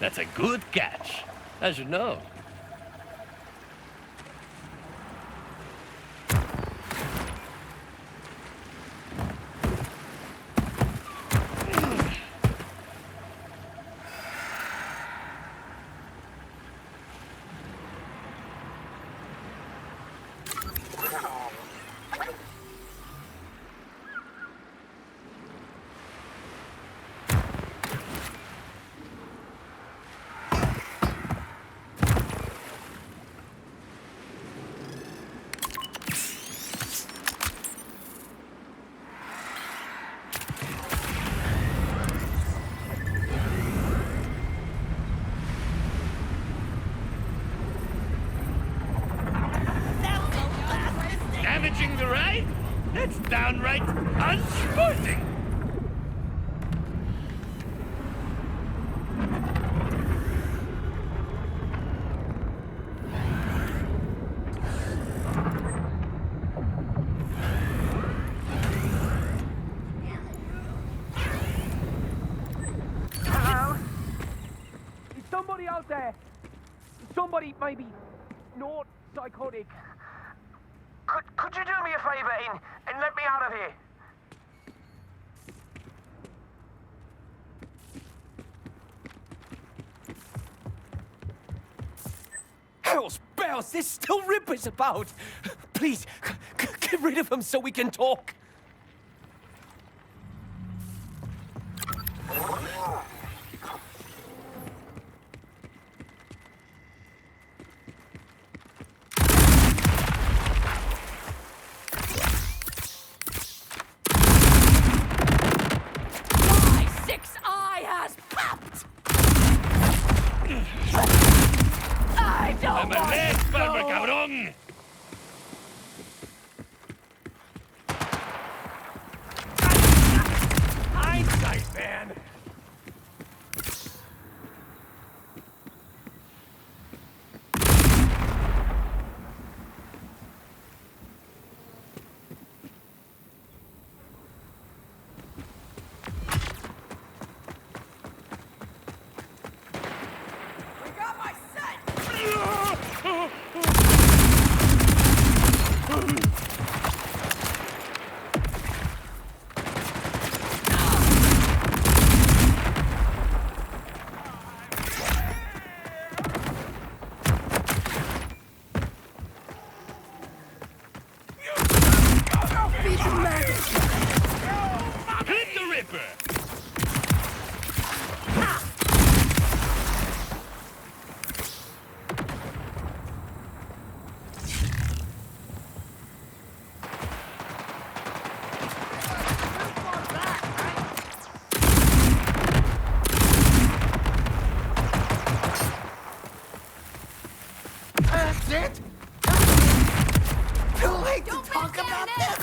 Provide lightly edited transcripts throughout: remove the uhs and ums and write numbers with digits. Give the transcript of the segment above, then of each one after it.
That's a good catch. I should know. Damaging the ride? That's downright unsporting. Hello? Is somebody out there? Somebody maybe not psychotic. Could you do me a favor and let me out of here? Hell's bells, there's still Rippers about! Please, get rid of them so we can talk! My sixth eye has popped! I don't I'm a want red to farmer, go. cabrón! Hindsight, man! We got my set! Beat the man! Hit the Ripper! That's it? Too late to talk about this?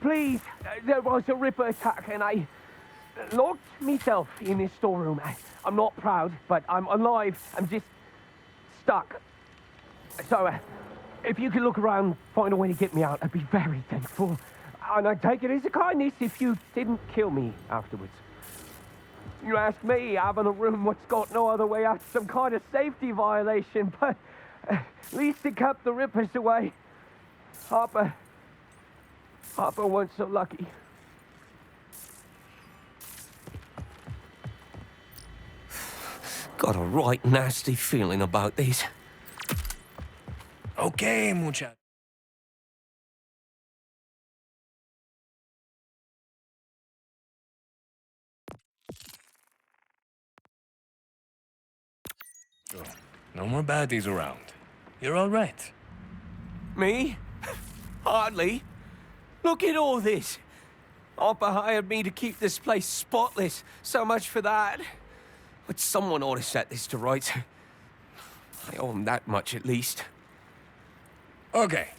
Please, there was a Ripper attack and I locked myself in this storeroom. I'm not proud, but I'm alive. I'm just stuck. So, if you could look around, find a way to get me out, I'd be very thankful. And I'd take it as a kindness if you didn't kill me afterwards. You ask me, I'm in a room what's got no other way out, some kind of safety violation, but at least it kept the Rippers away. Harper weren't so lucky. Got a right nasty feeling about this. Okay, muchacho. Go. No more baddies around. You're all right. Me? Hardly. Look at all this. Harper hired me to keep this place spotless. So much for that. But someone ought to set this to rights. I owe him that much at least. Okay,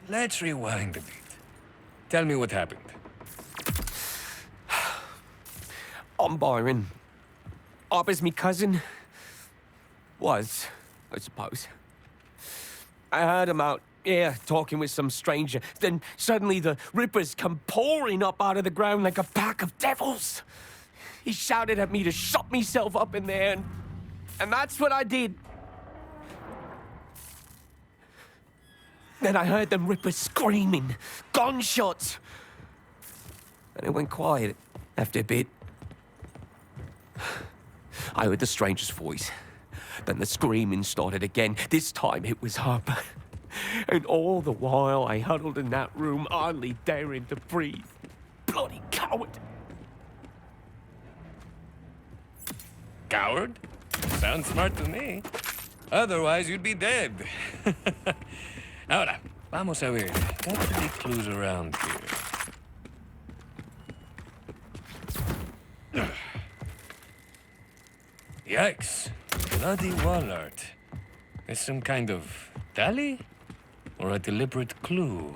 let's rewind a bit. Tell me what happened. I'm Byron. Harper's me cousin. Was, I suppose. I heard him out, talking with some stranger. Then suddenly the Rippers come pouring up out of the ground like a pack of devils. He shouted at me to shut myself up in there, and that's what I did. Then I heard them Rippers screaming, gunshots. And it went quiet after a bit. I heard the stranger's voice. Then the screaming started again. This time it was Harper. And all the while I huddled in that room, hardly daring to breathe. Bloody coward. Coward? Sounds smart to me. Otherwise, you'd be dead. Ahora, vamos a ver. Got to be clues around here. Yikes. Bloody wall art. Is some kind of tally? Or a deliberate clue?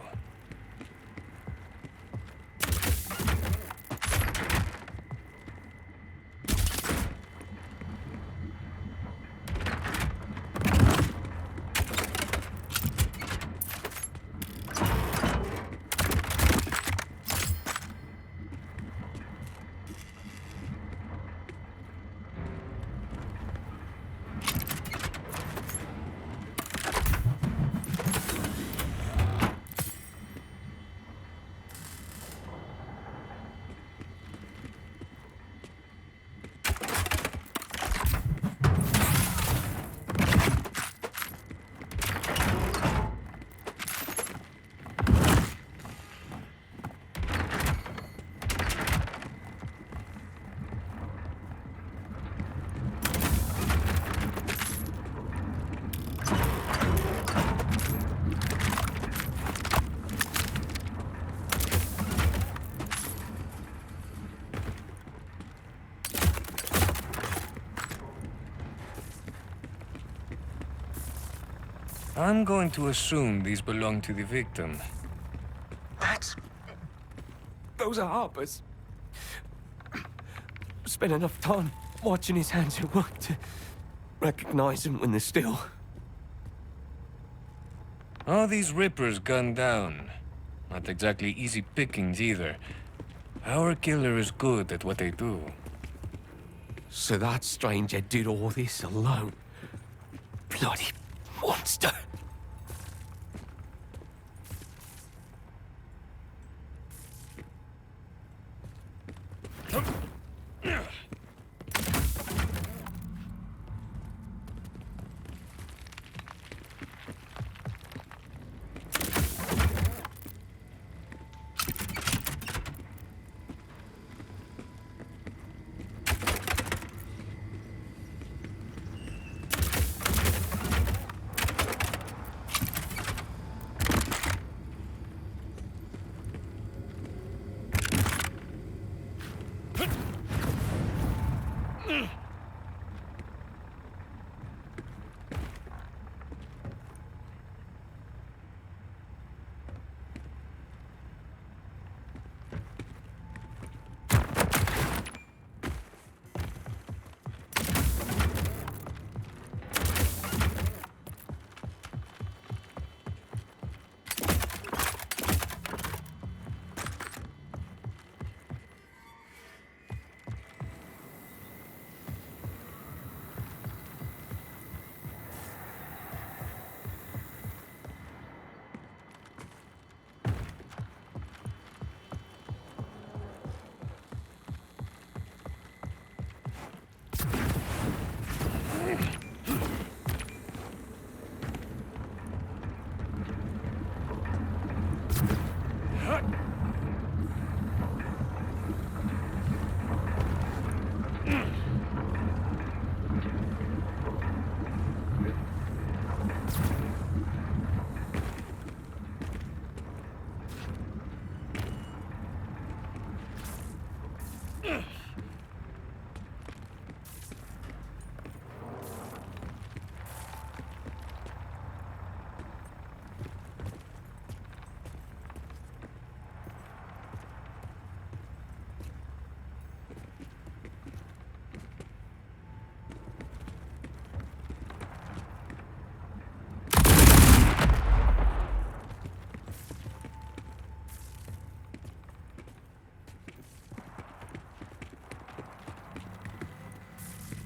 I'm going to assume these belong to the victim. Those are Harper's. Spent enough time watching his hands at work to recognize him when they're still. All these Rippers gunned down. Not exactly easy pickings either. Our killer is good at what they do. So that stranger did all this alone. Bloody monster.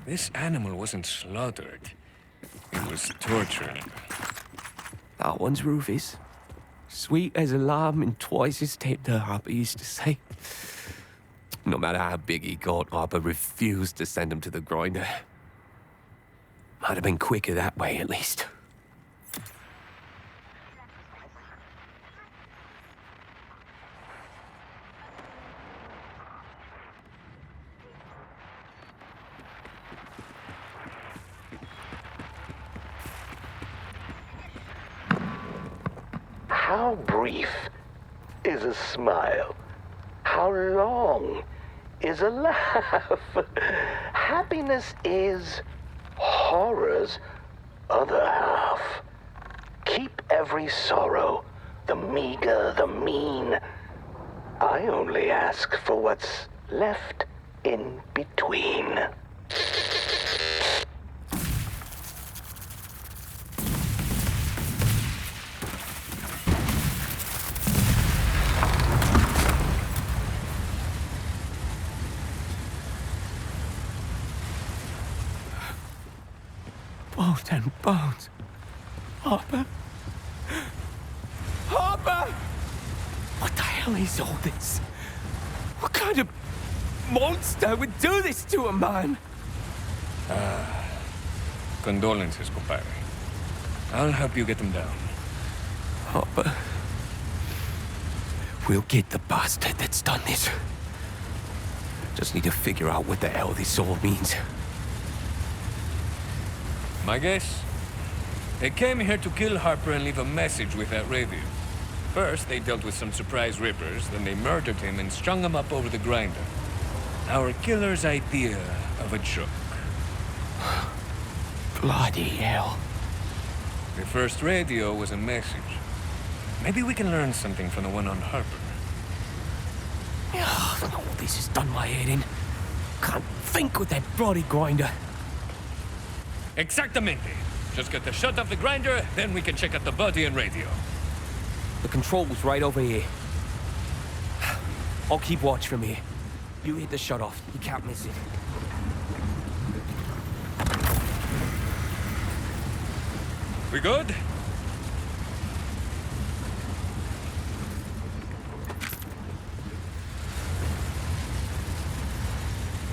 This animal wasn't slaughtered. It was tortured. That one's Rufus. Sweet as a lamb and twice as tender, Harper used to say. No matter how big he got, Harper refused to send him to the grinder. Might have been quicker that way, at least. How brief is a smile? How long is a laugh? Happiness is horror's other half. Keep every sorrow, the meager, the mean. I only ask for what's left in between. Bones and bones. Harper? Harper! What the hell is all this? What kind of monster would do this to a man? Condolences, compadre. I'll help you get them down. Harper. We'll get the bastard that's done this. Just need to figure out what the hell this all means. My guess? They came here to kill Harper and leave a message with that radio. First, they dealt with some surprise rippers, then they murdered him and strung him up over the grinder. Our killer's idea of a joke. Bloody hell. The first radio was a message. Maybe we can learn something from the one on Harper. All this has done my head in. Can't think with that bloody grinder. Exactamente. Just get the shut off the grinder, then we can check out the body and radio. The control's right over here. I'll keep watch from here. You hit the shut off. You can't miss it. We good?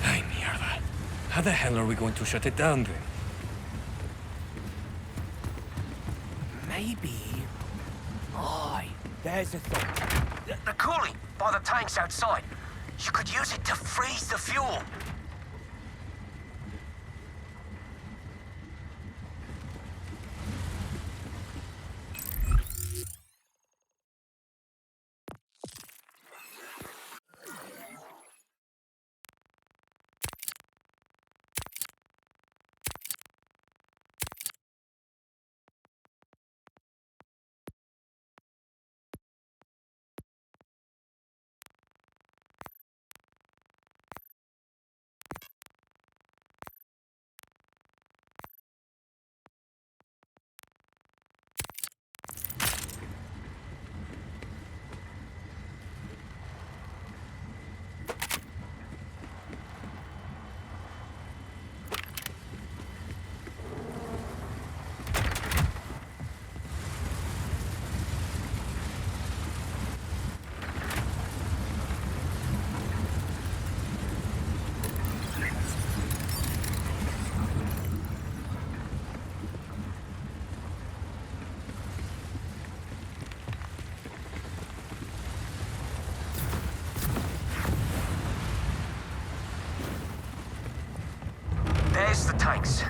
Ay, mierda. How the hell are we going to shut it down then? Maybe. Aye, there's a thought. The cooling by the tanks outside. You could use it to freeze the fuel. There's the tanks.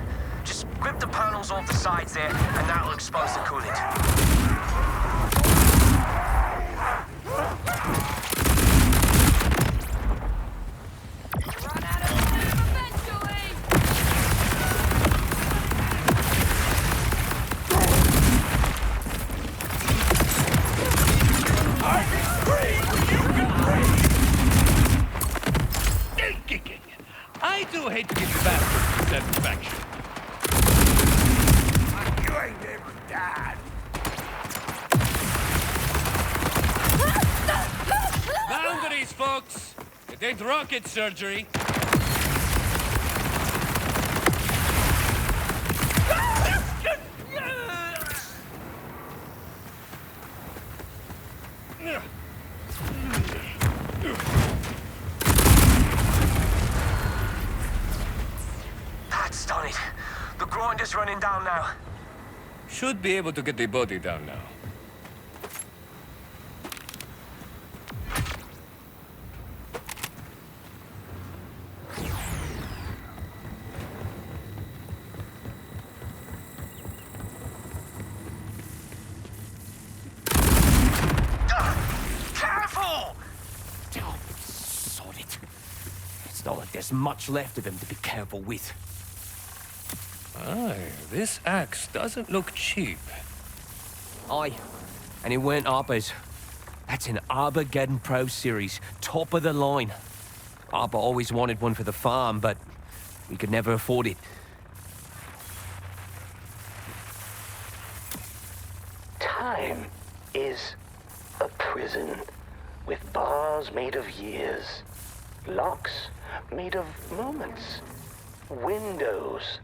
Just grip the panels off the sides there, and that'll expose the coolant. Run out of steam eventually! I do hate to give you bastards satisfaction. You ain't never died. Boundaries, folks! It ain't rocket surgery. getting down now? Should be able to get the body down now. Careful! Oh, sod it. It's not like there's much left of him to be careful with. Aye, this axe doesn't look cheap. Aye, and it weren't Arbor's. That's an Arborgeddon Pro Series, top of the line. Arbor always wanted one for the farm, but we could never afford it. Time is a prison with bars made of years, locks made of moments, windows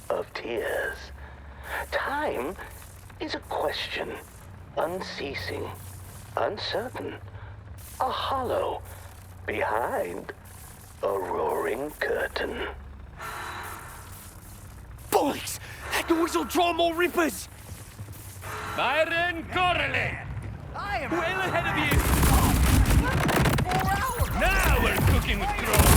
of tears. Time is a question, unceasing, uncertain, a hollow behind a roaring curtain. Boys! That noise will draw more Rippers! Byron Corley! Well ahead of you! Now we're cooking with crows!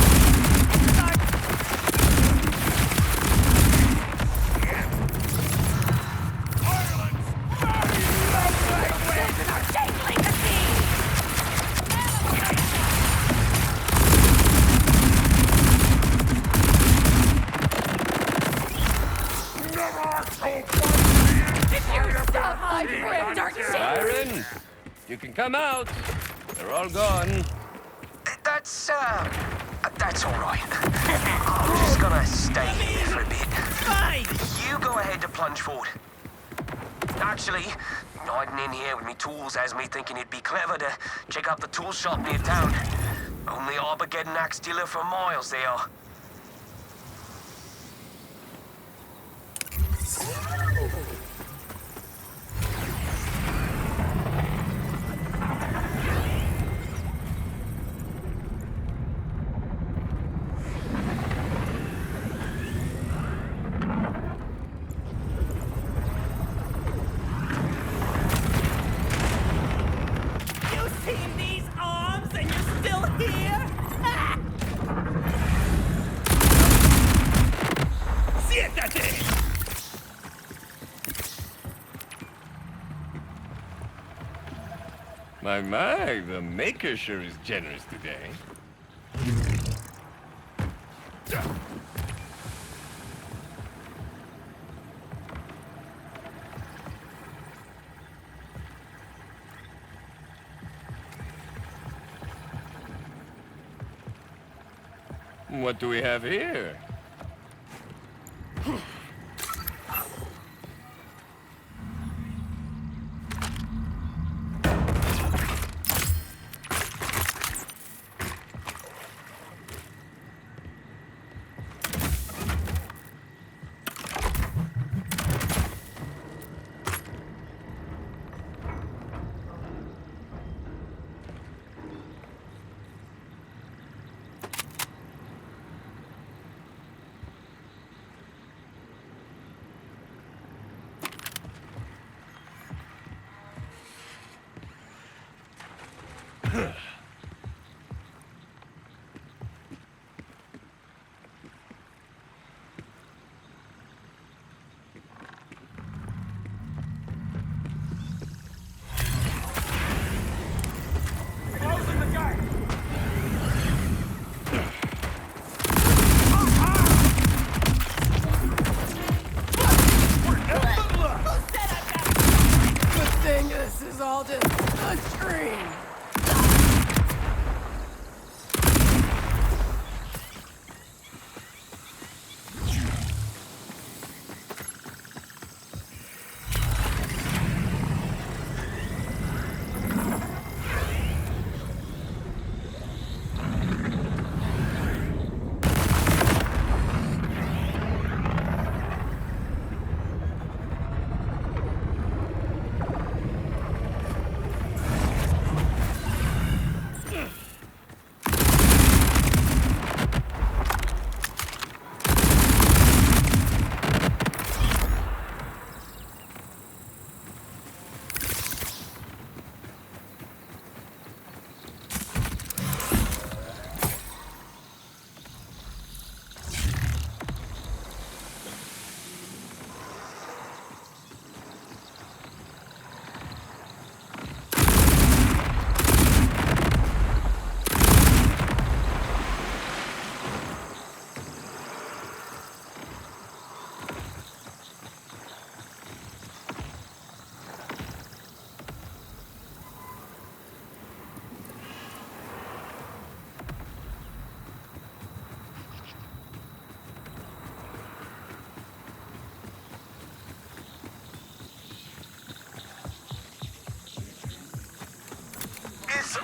Byron, you can come out. They're all gone. That's all right. I'm just gonna stay here for a bit. You go ahead to plunge forward. Actually, hiding in here with me tools has me thinking it'd be clever to check out the tool shop near town. Only Arborgeddon axe dealer for miles they are. My, the Maker sure is generous today. What do we have here?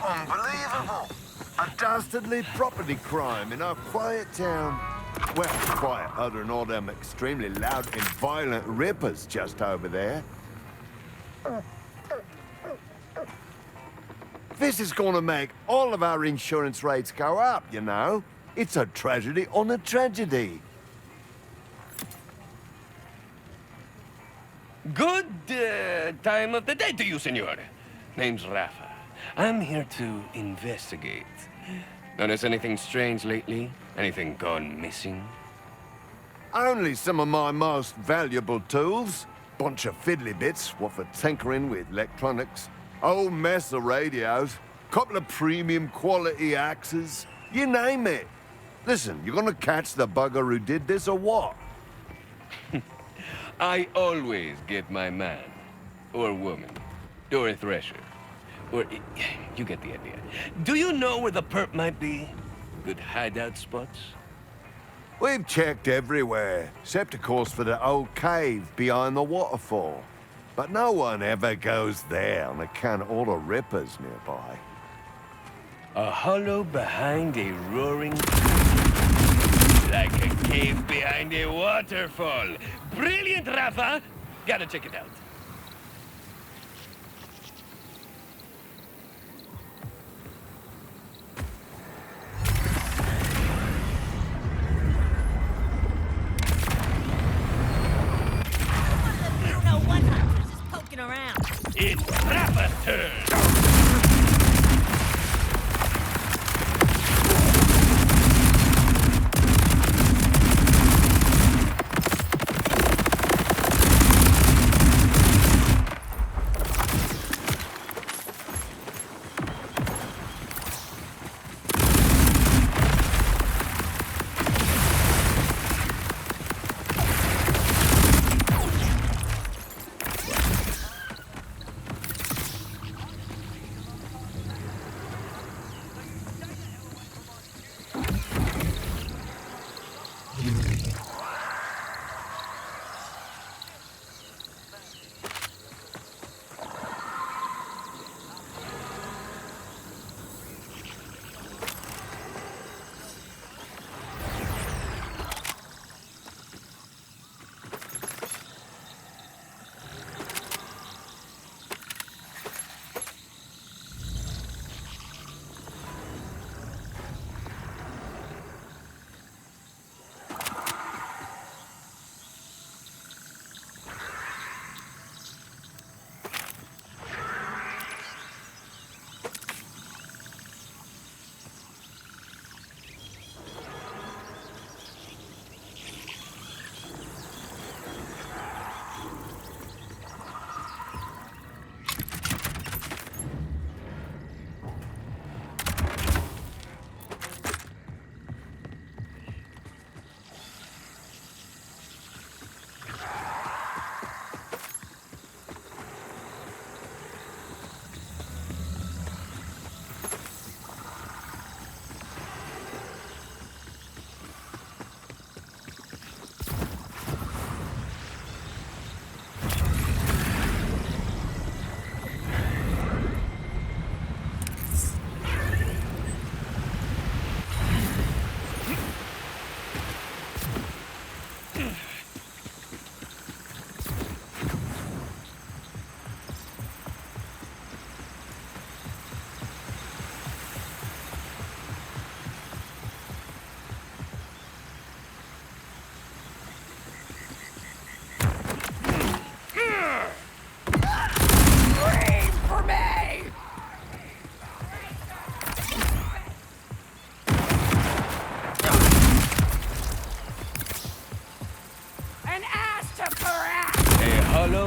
Unbelievable! A dastardly property crime in our quiet town. Well, quiet other than all them extremely loud and violent rippers just over there. This is gonna make all of our insurance rates go up, you know? It's a tragedy on a tragedy. Good time of the day to you, senor. Name's Rafa. I'm here to investigate. Notice anything strange lately? Anything gone missing? Only some of my most valuable tools. Bunch of fiddly bits, what for tinkering with electronics. Old mess of radios. Couple of premium quality axes. You name it. Listen, you gonna catch the bugger who did this or what? I always get my man. Or woman. Or a thresher. Or... you get the idea. Do you know where the perp might be? Good hideout spots? We've checked everywhere, except of course for the old cave behind the waterfall. But no one ever goes there on account of all the rippers nearby. A hollow behind a roaring... like a cave behind a waterfall. Brilliant, Rafa! Gotta check it out. Around. It's Rafa's turn!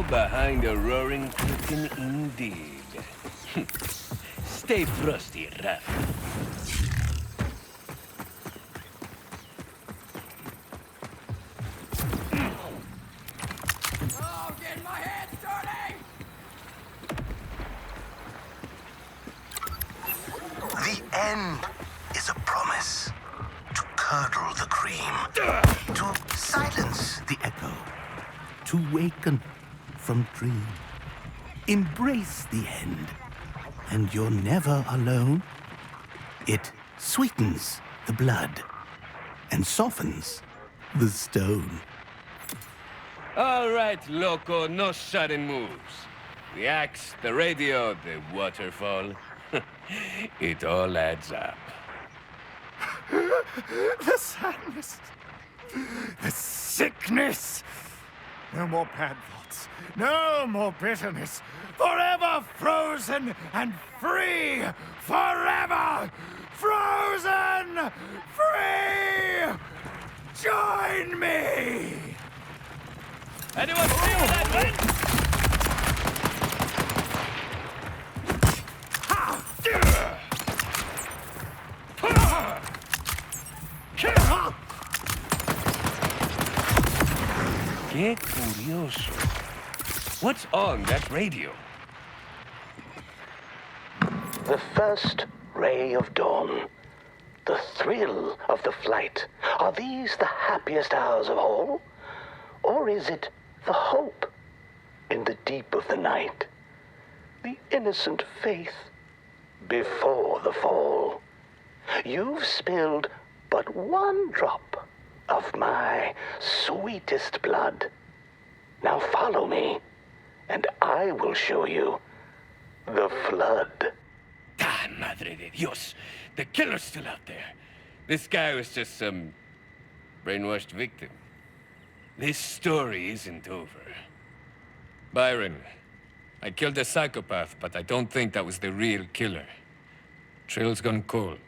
Behind a roaring curtain indeed. Stay frosty, Rafa. Oh, getting my head dirty! The end is a promise to curdle the cream, to silence the echo, to waken from dream. Embrace the end. and you're never alone. It sweetens the blood and softens the stone. All right, Loco, no sudden moves. The axe, the radio, the waterfall. It all adds up. The sadness. The sickness. No more bad thoughts. No more bitterness. Forever frozen and free. Forever frozen free. Join me. Anyone feel that wind? Qué curioso. What's on that radio? The first ray of dawn. The thrill of the flight. Are these the happiest hours of all? Or is it the hope in the deep of the night? The innocent faith before the fall. You've spilled but one drop of my sweetest blood. Now follow me, and I will show you the flood. Ah, madre de Dios. The killer's still out there. This guy was just some brainwashed victim. This story isn't over. Byron, I killed a psychopath, but I don't think that was the real killer. Trail's gone cold.